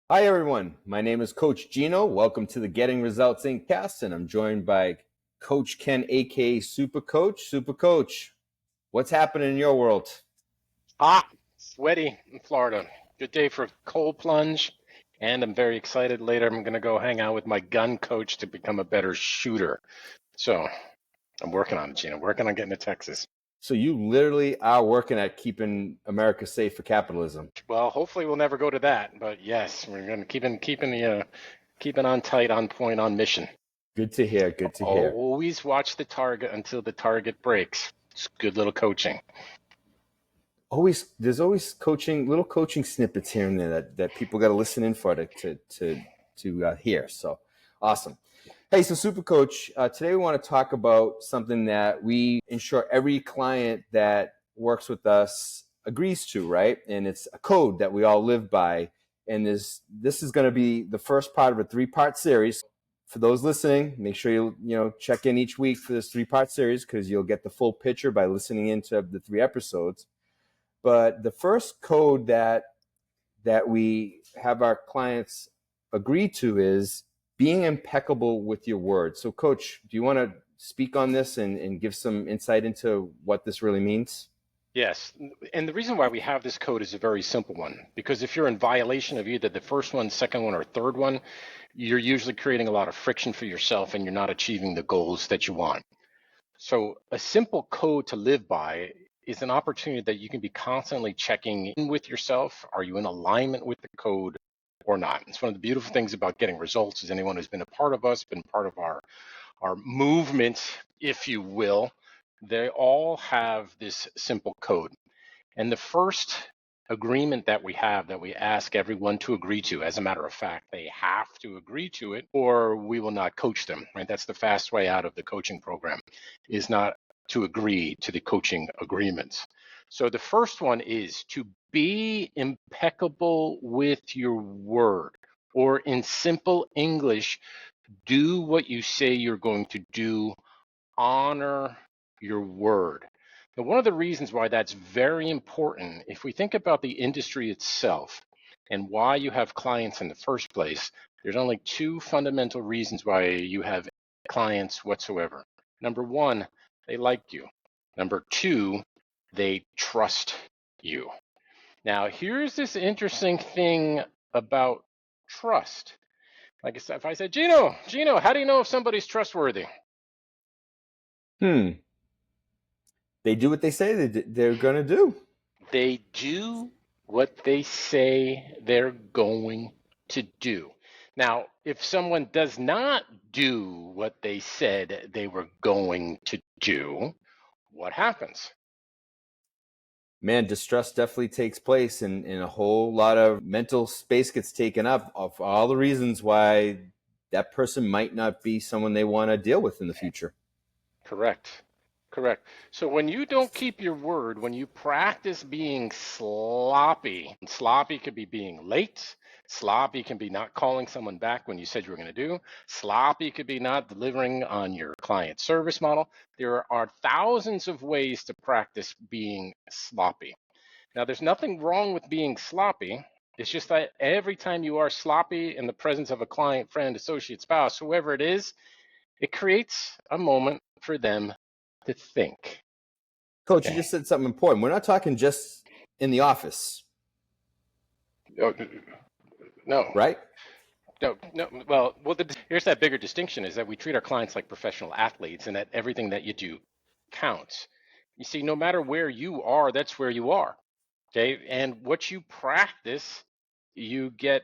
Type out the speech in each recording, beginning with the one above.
Hi, everyone. My name is Coach Gino. Welcome to the Getting Results Inc. cast, and I'm joined by Coach Ken, aka Super Coach. Super Coach, what's happening in your world? Hot, sweaty in Florida. Good day for a cold plunge. And I'm very excited. Later, I'm going to go hang out with my gun coach to become a better shooter. So I'm working on it, Gina, working on getting to Texas. So you literally are working at keeping America safe for capitalism. Well, hopefully we'll never go to that. But yes, we're going to keeping on tight, on point, on mission. Good to hear. Good to hear. Always watch the target until the target breaks. It's good little coaching. There's always little coaching snippets here and there that people got to listen in for to hear. So awesome. Hey, so Super Coach, today we want to talk about something that we ensure every client that works with us agrees to, right? And it's a code that we all live by. And this is going to be the first part of a 3-part series. For those listening, make sure you check in each week for this 3-part series because you'll get the full picture by listening into the 3 episodes. But the first code that we have our clients agree to is being impeccable with your word. So, Coach, do you want to speak on this and give some insight into what this really means? Yes, and the reason why we have this code is a very simple one, because if you're in violation of either the first one, second one, or third one, you're usually creating a lot of friction for yourself and you're not achieving the goals that you want. So a simple code to live by is an opportunity that you can be constantly checking in with yourself. Are you in alignment with the code or not? It's one of the beautiful things about getting results is anyone who's been a part of us, been part of our movement, if you will, they all have this simple code. And the first agreement that we have that we ask everyone to agree to, as a matter of fact, they have to agree to it or we will not coach them, right? That's the fast way out of the coaching program, is not to agree to the coaching agreements. So the first one is to be impeccable with your word, or in simple English, do what you say you're going to do, honor your word. Now, one of the reasons why that's very important, if we think about the industry itself and why you have clients in the first place, there's only 2 fundamental reasons why you have clients whatsoever. Number 1, they like you. Number 2, they trust you. Now, here's this interesting thing about trust. Like I said, if I said, Gino, how do you know if somebody's trustworthy? They do what they say they're going to do. They do what they say they're going to do. Now, if someone does not do what they said they were going to do, what happens? Man, distrust definitely takes place, and a whole lot of mental space gets taken up of all the reasons why that person might not be someone they want to deal with in the future. Correct. Correct. So when you don't keep your word, when you practice being sloppy, sloppy could be being late. Sloppy can be not calling someone back when you said you were going to do. Sloppy could be not delivering on your client service model. There are thousands of ways to practice being sloppy. Now, there's nothing wrong with being sloppy. It's just that every time you are sloppy in the presence of a client, friend, associate, spouse, whoever it is, it creates a moment for them to think. Coach, you Okay. just said something important. We're not talking just in the office, Oh, no, right? no. Well, here's that bigger distinction is that we treat our clients like professional athletes and that everything that you do counts. You see, no matter where you are, that's where you are. Okay. And what you practice, you get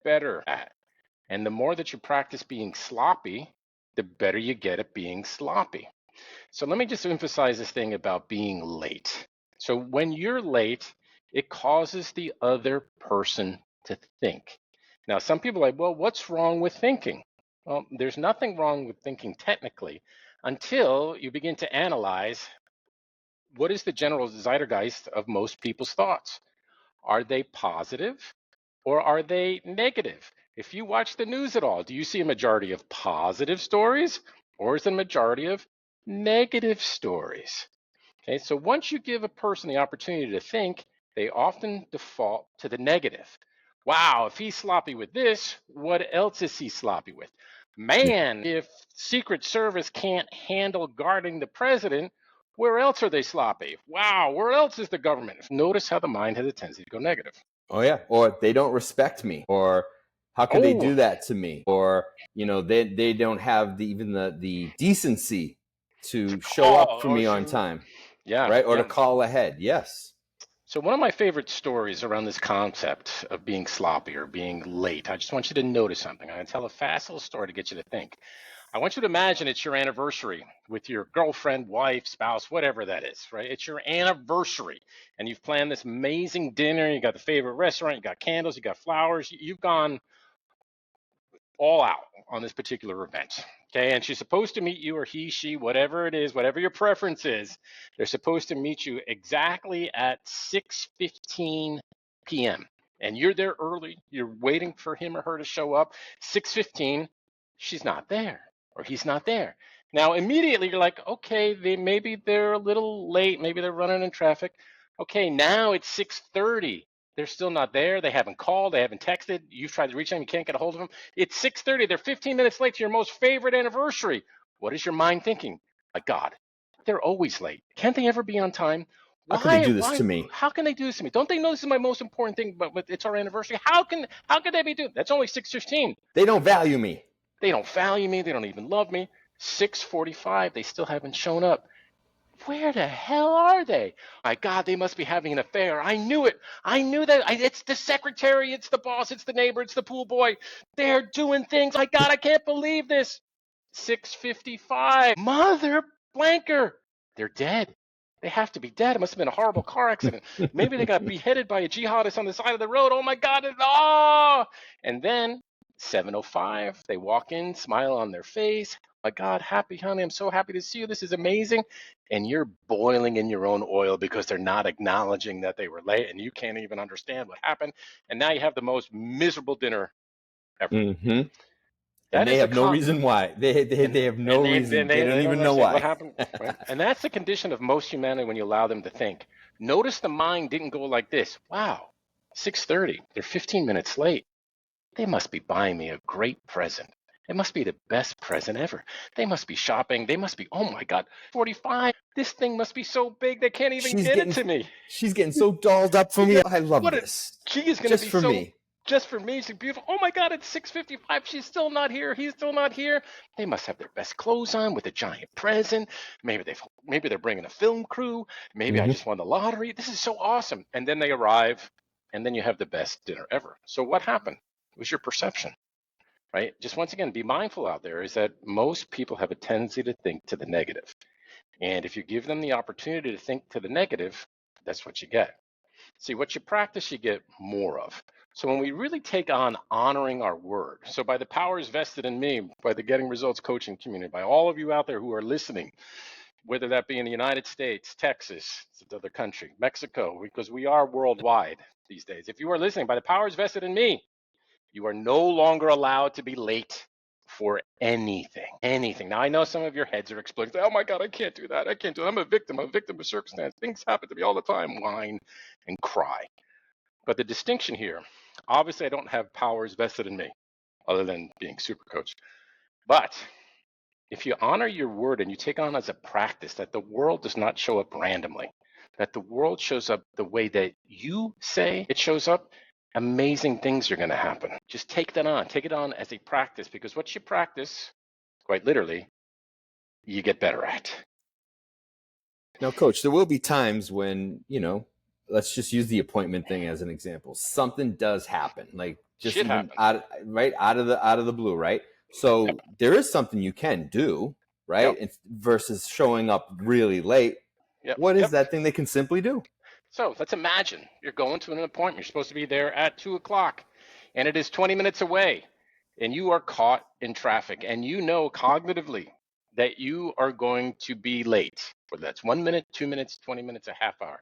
better at. And the more that you practice being sloppy, the better you get at being sloppy. So let me just emphasize this thing about being late. So when you're late, it causes the other person to think. Now, some people are like, well, what's wrong with thinking? Well, there's nothing wrong with thinking technically until you begin to analyze what is the general zeitgeist of most people's thoughts. Are they positive or are they negative? If you watch the news at all, do you see a majority of positive stories or is it a majority of negative stories? Okay, so once you give a person the opportunity to think, they often default to the negative. Wow, if he's sloppy with this, what else is he sloppy with? Yeah. Man, if Secret Service can't handle guarding the president, where else are they sloppy? Wow, where else is the government? Notice how the mind has a tendency to go negative. Oh yeah. Or they don't respect me. Or how could they Oh, do that to me? Or they don't have even the decency to show up call for or me on time, yeah, right? Or to yeah. call ahead. Yes. So one of my favorite stories around this concept of being sloppy or being late, I just want you to notice something. I'm going to tell a fast little story to get you to think. I want you to imagine it's your anniversary with your girlfriend, wife, spouse, whatever that is, right? It's your anniversary, and you've planned this amazing dinner. You got the favorite restaurant, you got candles, you got flowers. You've gone all out on this particular event. Okay, and she's supposed to meet you, or he, she, whatever it is, whatever your preference is, they're supposed to meet you exactly at 6:15 p.m. And you're there early. You're waiting for him or her to show up. 6:15, she's not there, or he's not there. Now, immediately you're like, okay, maybe they're a little late. Maybe they're running in traffic. Okay, now it's 6:30. They're still not there. They haven't called. They haven't texted. You've tried to reach them. You can't get a hold of them. It's 6:30. They're 15 minutes late to your most favorite anniversary. What is your mind thinking? My God, they're always late. Can't they ever be on time? How could they Why? do this Why? to me? How can they do this to me? Don't they know this is my most important thing? But it's our anniversary. How can they be doing? That's only 6:15. They don't value me. They don't value me. They don't even love me. 6:45. They still haven't shown up. Where the hell are they? My God, they must be having an affair. I knew it. I knew that. It's the secretary, it's the boss, it's the neighbor, it's the pool boy. They're doing things. My God, I can't believe this. 6:55. Mother blanker. They're dead. They have to be dead. It must have been a horrible car accident. Maybe they got beheaded by a jihadist on the side of the road. Oh my God. Oh! And then 7:05, they walk in, smile on their face. My God, happy honey, I'm so happy to see you. This is amazing. And you're boiling in your own oil because they're not acknowledging that they were late and you can't even understand what happened. And now you have the most miserable dinner ever. Mm-hmm. And That they is the have no reason why. They have no reason. They don't they don't even know understand what why. happened, right? And that's the condition of most humanity when you allow them to think. Notice the mind didn't go like this. Wow, 6:30. They're 15 minutes late. They must be buying me a great present. It must be the best present ever. They must be shopping. They must be, oh my God, 45. This thing must be so big they can't even she's get it getting to me. she's getting so dolled up for me. Yeah, I love what a this. she is going to Just be for so me. just for me. She's beautiful. Oh my God, it's 6:55. She's still not here. He's still not here. They must have their best clothes on with a giant present. Maybe they're bringing a film crew. Maybe I Mm-hmm. just won the lottery. This is so awesome. And then they arrive, and then you have the best dinner ever. So what happened? It was your perception, right? Just once again, be mindful out there is that most people have a tendency to think to the negative. And if you give them the opportunity to think to the negative, that's what you get. See, what you practice, you get more of. So when we really take on honoring our word, so by the powers vested in me, by the Getting Results coaching community, by all of you out there who are listening, whether that be in the United States, Texas, it's another country, Mexico, because we are worldwide these days. If you are listening, by the powers vested in me, you are no longer allowed to be late for anything. Anything. Now I know some of your heads are exploding. Oh my God, I can't do that. I can't do that. I'm a victim. I'm a victim of circumstance. Things happen to me all the time. Whine and cry. But the distinction here, obviously I don't have powers vested in me other than being super coach. But if you honor your word and you take on as a practice that the world does not show up randomly, that the world shows up the way that you say it shows up, amazing things are going to happen. Just take that on. Take it on as a practice because what you practice, quite literally, you get better at. Now, Coach, there will be times when, let's just use the appointment thing as an example. Something does happen, like just Shit even happens. out of the blue, right? Yep. So there is something you can do, right? Yep. Versus showing up really late. Yep. What is Yep. that thing they can simply do? So let's imagine you're going to an appointment. You're supposed to be there at 2 o'clock and it is 20 minutes away and you are caught in traffic and you know cognitively that you are going to be late, whether that's 1 minute, 2 minutes, 20 minutes, a half hour.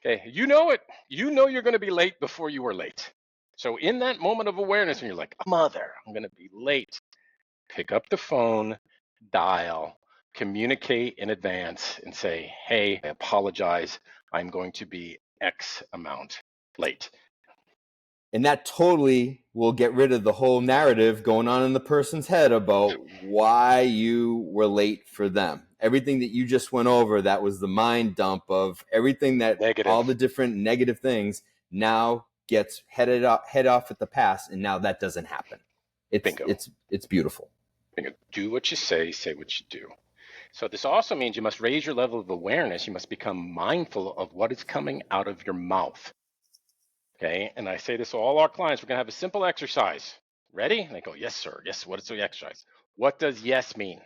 Okay, you know it. You know you're going to be late before you were late. So in that moment of awareness, when you're like, mother, I'm going to be late, pick up the phone, dial, communicate in advance, and say, hey, I apologize. I'm going to be X amount late. And that totally will get rid of the whole narrative going on in the person's head about why you were late for them. Everything that you just went over, that was the mind dump of everything that Negative. all the different negative things now gets head off at the pass, and now that doesn't happen. Bingo. It's beautiful. Bingo. Do what you say what you do. So this also means you must raise your level of awareness. You must become mindful of what is coming out of your mouth. Okay, and I say this to all our clients. We're gonna have a simple exercise. Ready? And they go, yes, sir. Yes, what is the exercise? What does yes mean?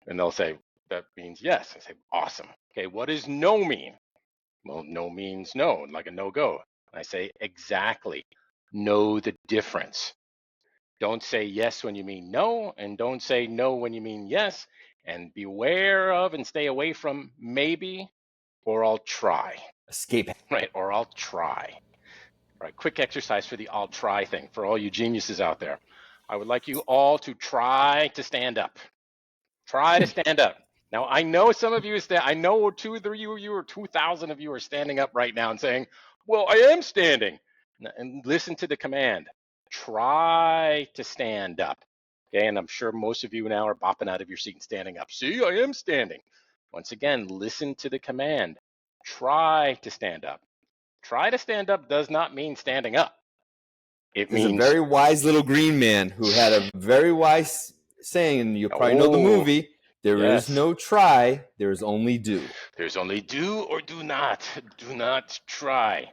And they'll say, that means yes. I say, awesome. Okay, what does no mean? Well, no means no, like a no-go. And I say, exactly. Know the difference. Don't say yes when you mean no, and don't say no when you mean yes. And beware of and stay away from maybe or I'll try. Escape. Right, or I'll try. All right, quick exercise for the I'll try thing for all you geniuses out there. I would like you all to try to stand up. Try to stand up. Now, I know some of you, I know 2 or 3 of you or 2,000 of you are standing up right now and saying, well, I am standing. And listen to the command. Try to stand up. Okay, and I'm sure most of you now are bopping out of your seat and standing up. See, I am standing. Once again, listen to the command. Try to stand up. Try to stand up does not mean standing up. It There's a means very wise little green man who had a very wise saying, and you probably know the movie. There is no try, there's only do. There's only do or do not. Do not try.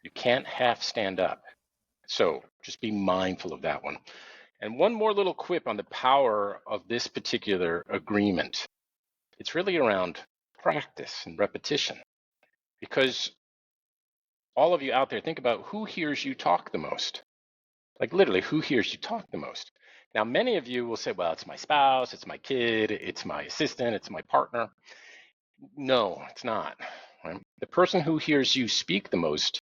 You can't half stand up. So just be mindful of that one. And one more little quip on the power of this particular agreement. It's really around practice and repetition. Because all of you out there, think about who hears you talk the most. Like literally, who hears you talk the most? Now, many of you will say, well, it's my spouse, it's my kid, it's my assistant, it's my partner. No, it's not. Right? The person who hears you speak the most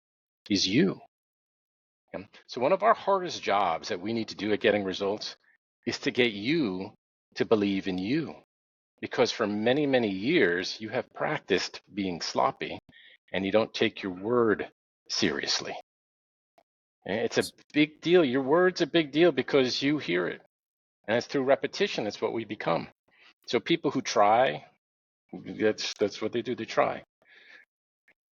is you. Okay? So one of our hardest jobs that we need to do at getting results is to get you to believe in you. Because for many, many years, you have practiced being sloppy and you don't take your word seriously. And it's a big deal. Your word's a big deal because you hear it. And it's through repetition, it's what we become. So people who try, that's what they do, they try.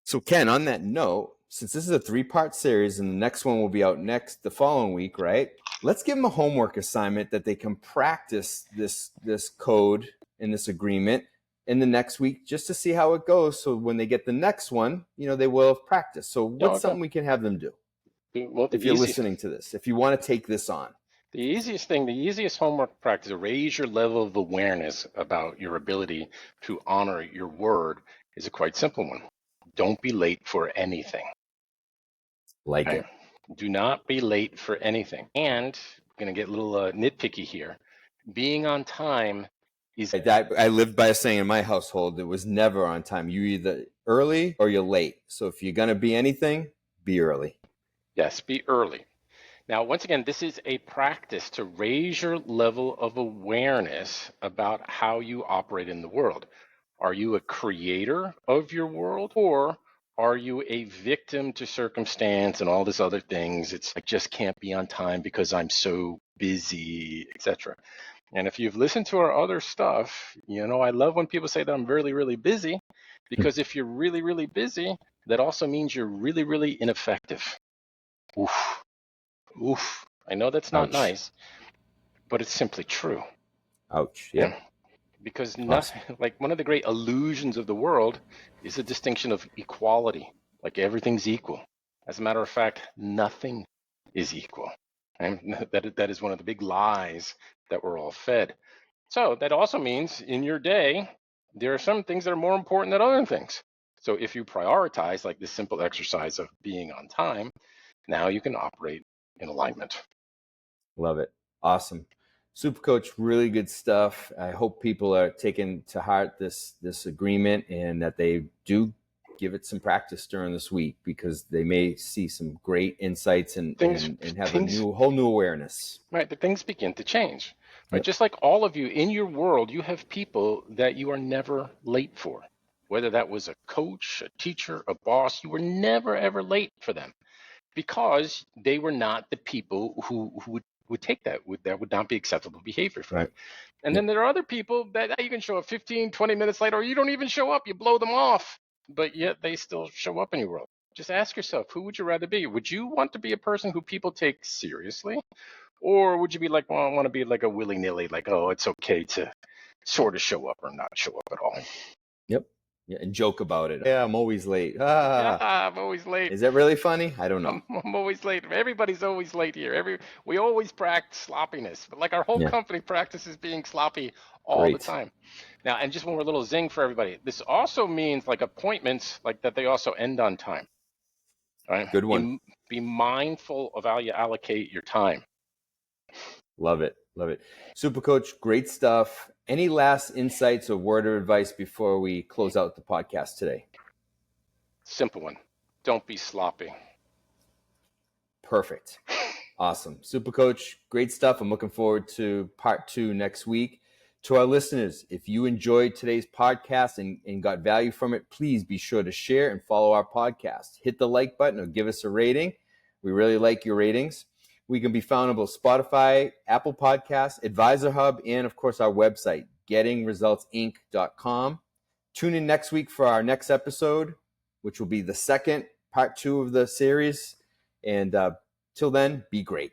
So Ken, on that note, since this is a 3-part series and the next one will be out the following week, right? Let's give them a homework assignment that they can practice this code and this agreement in the next week just to see how it goes. So when they get the next one, they will have practiced. So what's something we can have them do? Well, if you're listening to this, if you want to take this on. The easiest homework practice to raise your level of awareness about your ability to honor your word is a quite simple one. Don't be late for anything. It. Do not be late for anything. And I'm going to get a little nitpicky here. Being on time is... I lived by a saying in my household, it was never on time. You're either early or you're late. So if you're going to be anything, be early. Yes, be early. Now, once again, this is a practice to raise your level of awareness about how you operate in the world. Are you a creator of your world, or are you a victim to circumstance and all these other things? It's I just can't be on time because I'm so busy, etc. And if you've listened to our other stuff, I love when people say that I'm really, really busy, because if you're really, really busy, that also means you're really, really ineffective. Oof. I know that's not nice, but it's simply true. Ouch. Yeah. Because nothing, like one of the great illusions of the world is the distinction of equality. Like everything's equal. As a matter of fact, nothing is equal. And that is one of the big lies that we're all fed. So that also means in your day, there are some things that are more important than other things. So if you prioritize like this simple exercise of being on time, now you can operate in alignment. Love it. Awesome. Super Coach, really good stuff. I hope people are taking to heart this agreement and that they do give it some practice during this week, because they may see some great insights and have a whole new awareness. Right, the things begin to change. Right, yep. Just like all of you in your world, you have people that you are never late for. Whether that was a coach, a teacher, a boss, you were never ever late for them. because they were not the people who would take that. That would not be acceptable behavior for them. Right. And Yep. then there are other people that you can show up 15, 20 minutes later, or you don't even show up, you blow them off, but yet they still show up in your world. Just ask yourself, who would you rather be? Would you want to be a person who people take seriously? Or would you be like, well, I want to be like a willy-nilly, like, oh, it's okay to sort of show up or not show up at all? Yep. Yeah, and joke about it. Yeah, I'm always late. Yeah, I'm always late. Is that really funny? I don't know. I'm always late. Everybody's always late here. We always practice sloppiness, but like our whole company practices being sloppy all the time. Now, and just one more little zing for everybody. This also means like appointments, like that they also end on time. All right. Good one. Be mindful of how you allocate your time. Love it. Love it. Super Coach, great stuff. Any last insights or word of advice before we close out the podcast today? Simple one. Don't be sloppy. Perfect. Awesome. Super Coach, great stuff. I'm looking forward to part 2 next week. To our listeners, if you enjoyed today's podcast and got value from it, please be sure to share and follow our podcast. Hit the like button or give us a rating. We really like your ratings. We can be found on both Spotify, Apple Podcasts, Advisor Hub, and of course our website, gettingresultsinc.com. Tune in next week for our next episode, which will be the second part 2 of the series. And till then, be great.